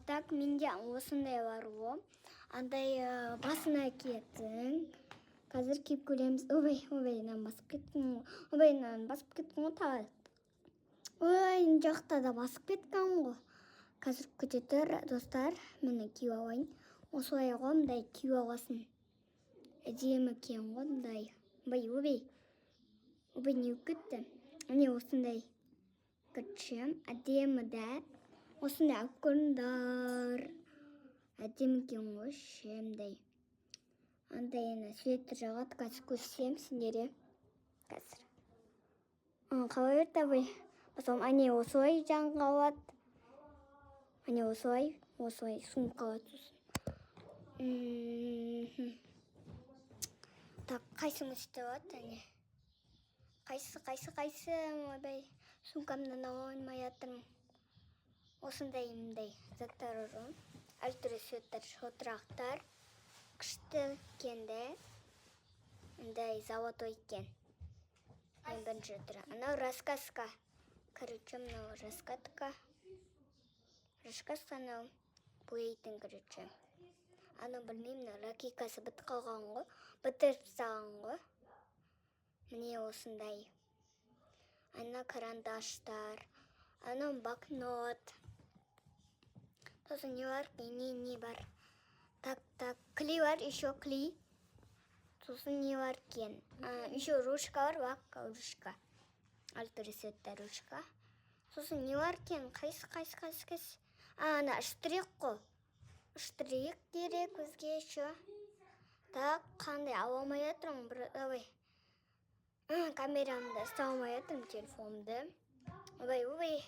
Так, менде осындай бар ғой. Андай басына киетін. Қазір киіп көреміз. Ойбай, мынаны басып кеттім ғой. Ойбай, мынаны басып кеттім ғой тағы. Ой, мына жақта да басып кеткен ғой. Қазір күте тұр, достар. Міне киіп алайын. Осылай ғой, мындай киіп аласың. Әдемі екен ғой, мындай. Ойбай, не болып кетті? Міне осындай. Көршім, әдемі да. Осындай алып көріңдер. Әдемі екен ғой, шемдей. Андай светтер жағады, қазір көрсем сендерге. Қазір. Қалай өрт абай? Басым, әне осылай жаң қалады. Әне осылай сумка қалады сосын. Так, қайсы өстіп от, әне? Қайсы, ойбай, сумкамнан ала алмай жатырмын. Осындай заттар ұрын. Әртүрлі светтер, шотырақтар. Күшті кенде. Мындай золотой екен. Мен бірінші тұры. Анау рассказка. Короче, мынау рассказка. Рассказка анау бояйтын, короче. Анау білмеймін, ракикасы бітіп қалған ғой. Бітіріп салған ғой. Міне осындай. Ана карандаштар. Анау банкнот. Сосын не бар? Не бар? Так, клей бар, еще клей. Сосын не бар екен? Еще ручка бар, ручка. Әртүрлі светтер ручка. Сосын не бар екен? Қайсы? Ана штрих қой. Штрих керек көзге еще. Так, қандай ала алмай жатырмын, давай. Камерамды ұстай алмай жатырмын телефонымды. Ойбай.